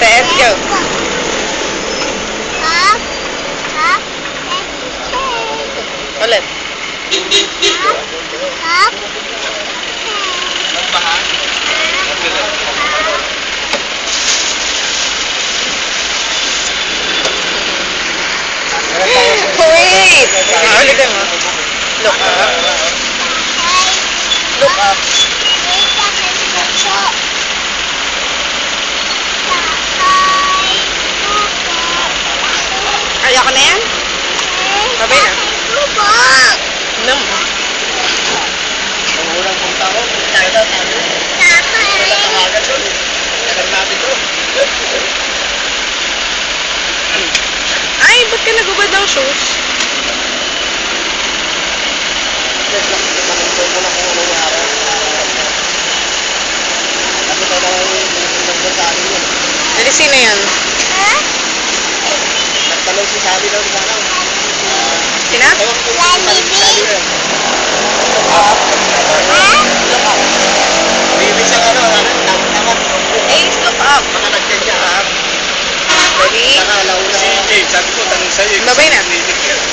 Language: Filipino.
Set, go. Hop, hop, Ulit. hop, Wait! Ulitin mo. Look up. Look up. Ayoko na yan? Sabay na. Lubog! Nam. Ang unang punta ko, tayo na, tayo. Natahagan doon. Tagal natin doon. Ay, ba't ka nagubad ng shoes? Manunod mo na kung ano yung araw. Kasi tayo lang nagpuntaan yun. Hindi, sino yan? Nagtanong si Sabi daw sa araw. Sina? Bibig siyang ano, tamat. Ace, look up. Mga nagkanya. Ready? Saka alauna. Si James, sabi ko, tanong sa'yo. Babay na. Clinic yan.